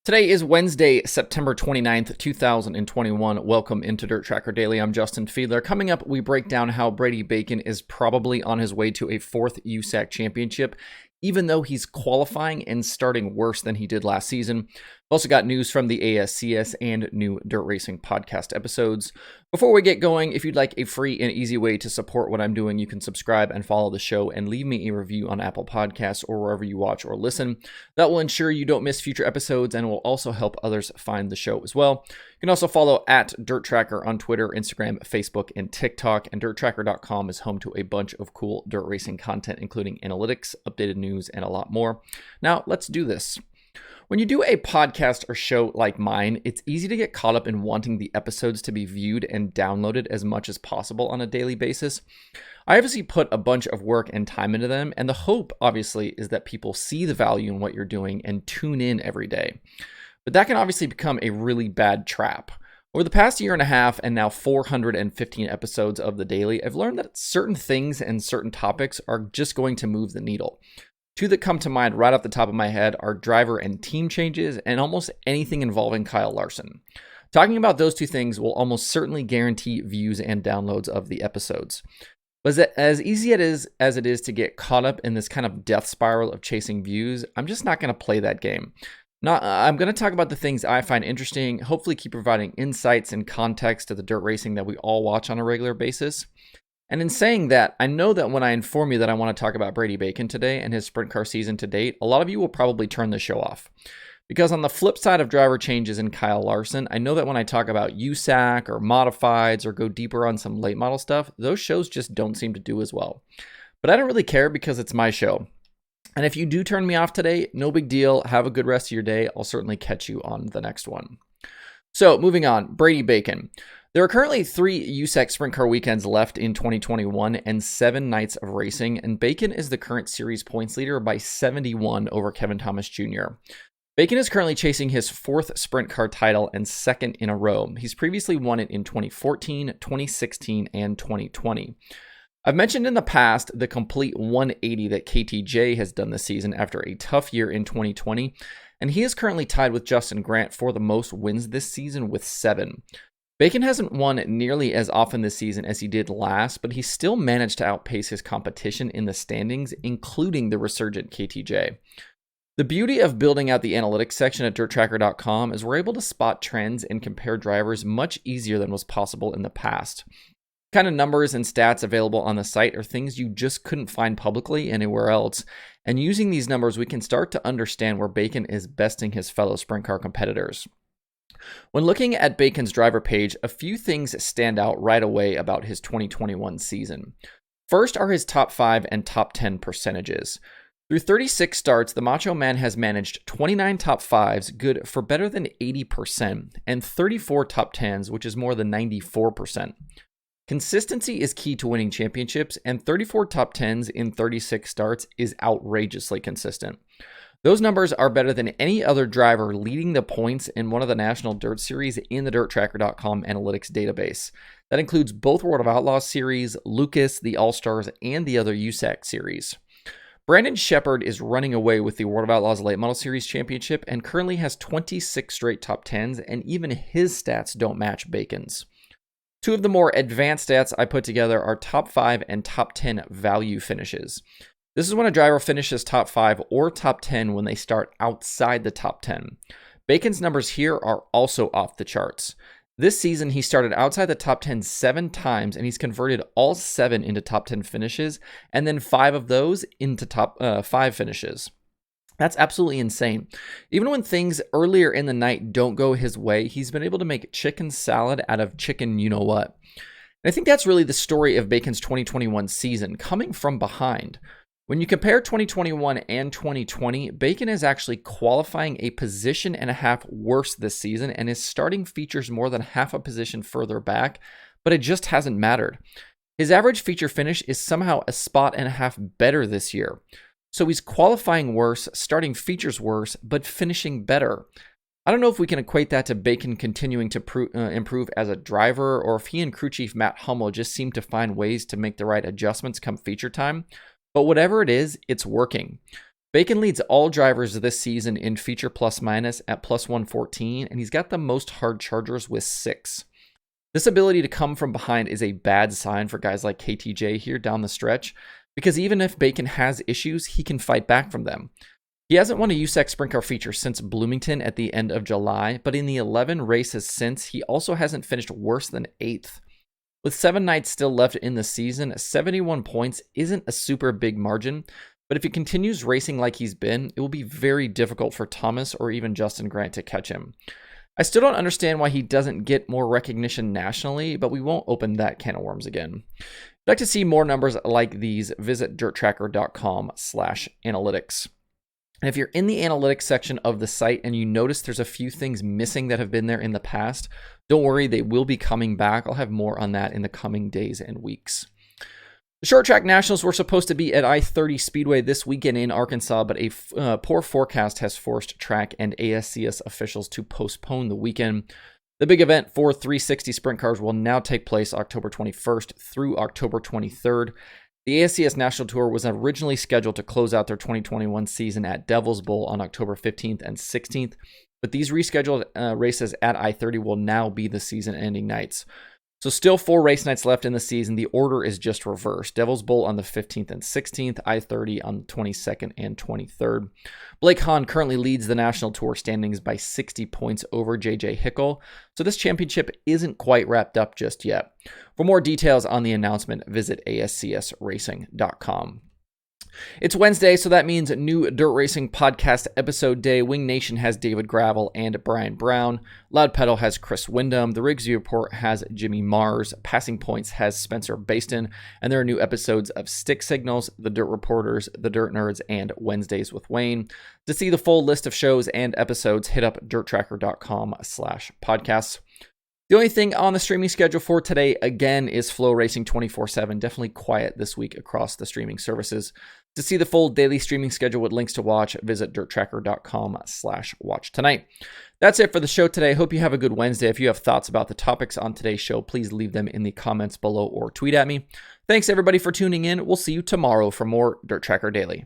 Today is Wednesday, September 29th, 2021. Welcome into DIRTRACKR Daily. I'm Justin Fiedler. Coming up, we break down how Brady Bacon is probably on his way to a fourth USAC championship, even though he's qualifying and starting worse than he did last season. We've also got news from the ASCS and new Dirt Racing podcast episodes. Before we get going, if you'd like a free and easy way to support what I'm doing, you can subscribe and follow the show and leave me a review on Apple Podcasts or wherever you watch or listen. That will ensure you don't miss future episodes and will also help others find the show as well. You can also follow at DIRTRACKR on Twitter, Instagram, Facebook, and TikTok. And DIRTRACKR.com is home to a bunch of cool dirt racing content, including analytics, updated news, and a lot more. Now, let's do this. When you do a podcast or show like mine, it's easy to get caught up in wanting the episodes to be viewed and downloaded as much as possible on a daily basis. I obviously put a bunch of work and time into them, and the hope, obviously, is that people see the value in what you're doing and tune in every day. But that can obviously become a really bad trap. Over the past year and a half and now 415 episodes of The Daily, I've learned that certain things and certain topics are just going to move the needle. Two that come to mind right off the top of my head are driver and team changes and almost anything involving Kyle Larson. Talking about those two things will almost certainly guarantee views and downloads of the episodes. But as easy as it is to get caught up in this kind of death spiral of chasing views, I'm just not going to play that game. I'm going to talk about the things I find interesting, hopefully keep providing insights and context to the dirt racing that we all watch on a regular basis. And in saying that, I know that when I inform you that I want to talk about Brady Bacon today and his sprint car season to date, a lot of you will probably turn the show off. Because on the flip side of driver changes in Kyle Larson, I know that when I talk about USAC or modifieds or go deeper on some late model stuff, those shows just don't seem to do as well. But I don't really care because it's my show. And if you do turn me off today, no big deal. Have a good rest of your day. I'll certainly catch you on the next one. So moving on, Brady Bacon. There are currently 3 USAC Sprint Car weekends left in 2021 and 7 nights of racing, and Bacon is the current series points leader by 71 over Kevin Thomas Jr. Bacon is currently chasing his 4th Sprint Car title and 2nd in a row. He's previously won it in 2014, 2016, and 2020. I've mentioned in the past the complete 180 that KTJ has done this season after a tough year in 2020, and he is currently tied with Justin Grant for the most wins this season with 7. Bacon hasn't won nearly as often this season as he did last, but he still managed to outpace his competition in the standings, including the resurgent KTJ. The beauty of building out the analytics section at DIRTRACKR.com is we're able to spot trends and compare drivers much easier than was possible in the past. The kind of numbers and stats available on the site are things you just couldn't find publicly anywhere else, and using these numbers we can start to understand where Bacon is besting his fellow sprint car competitors. When looking at Bacon's driver page, a few things stand out right away about his 2021 season. First are his top 5 and top 10 percentages. Through 36 starts, the Macho Man has managed 29 top 5s, good for better than 80%, and 34 top 10s, which is more than 94%. Consistency is key to winning championships, and 34 top 10s in 36 starts is outrageously consistent. Those numbers are better than any other driver leading the points in one of the National Dirt Series in the DIRTRACKR.com analytics database. That includes both World of Outlaws series, Lucas, the All-Stars, and the other USAC series. Brandon Shepard is running away with the World of Outlaws Late Model Series Championship and currently has 26 straight top 10s, and even his stats don't match Bacon's. Two of the more advanced stats I put together are top 5 and top 10 value finishes. This is when a driver finishes top 5 or top 10 when they start outside the top 10. Bacon's numbers here are also off the charts. This season, he started outside the top 10 7 times, and he's converted all 7 into top 10 finishes, and then 5 of those into top 5 finishes. That's absolutely insane. Even when things earlier in the night don't go his way, he's been able to make chicken salad out of chicken you-know-what. And I think that's really the story of Bacon's 2021 season, coming from behind. When you compare 2021 and 2020, Bacon is actually qualifying a position and a half worse this season, and his starting features more than half a position further back, but it just hasn't mattered. His average feature finish is somehow a spot and a half better this year. So he's qualifying worse, starting features worse, but finishing better. I don't know if we can equate that to Bacon continuing to improve as a driver, or if he and crew chief Matt Hummel just seem to find ways to make the right adjustments come feature time. But whatever it is, it's working. Bacon leads all drivers this season in feature plus minus at plus 114, and he's got the most hard chargers with 6. This ability to come from behind is a bad sign for guys like KTJ here down the stretch, because even if Bacon has issues, he can fight back from them. He hasn't won a USAC Sprint Car feature since Bloomington at the end of July, but in the 11 races since, he also hasn't finished worse than 8th. With 7 nights still left in the season, 71 points isn't a super big margin, but if he continues racing like he's been, it will be very difficult for Thomas or even Justin Grant to catch him. I still don't understand why he doesn't get more recognition nationally, but we won't open that can of worms again. If you'd like to see more numbers like these, visit DIRTRACKR.com/analytics. And if you're in the analytics section of the site and you notice there's a few things missing that have been there in the past, don't worry, they will be coming back. I'll have more on that in the coming days and weeks. The Short Track Nationals were supposed to be at I-30 Speedway this weekend in Arkansas, but a poor forecast has forced track and ASCS officials to postpone the weekend. The big event for 360 sprint cars will now take place October 21st through October 23rd. The ASCS National Tour was originally scheduled to close out their 2021 season at Devil's Bowl on October 15th and 16th, but these rescheduled races at I-30 will now be the season-ending nights. So still 4 race nights left in the season. The order is just reversed. Devil's Bowl on the 15th and 16th, I-30 on the 22nd and 23rd. Blake Hahn currently leads the National Tour standings by 60 points over JJ Hickle, so this championship isn't quite wrapped up just yet. For more details on the announcement, visit ascsracing.com. It's Wednesday, so that means new Dirt Racing Podcast episode day. Wing Nation has David Gravel and Brian Brown. Loud Pedal has Chris Wyndham. The Rigsview Report has Jimmy Mars. Passing Points has Spencer Baston. And there are new episodes of Stick Signals, The Dirt Reporters, The Dirt Nerds, and Wednesdays with Wayne. To see the full list of shows and episodes, hit up DIRTRACKR.com/podcasts. The only thing on the streaming schedule for today, again, is Flow Racing 24/7. Definitely quiet this week across the streaming services. To see the full daily streaming schedule with links to watch, visit DIRTRACKR.com/watch tonight. That's it for the show today. Hope you have a good Wednesday. If you have thoughts about the topics on today's show, please leave them in the comments below or tweet at me. Thanks everybody for tuning in. We'll see you tomorrow for more Dirt Tracker Daily.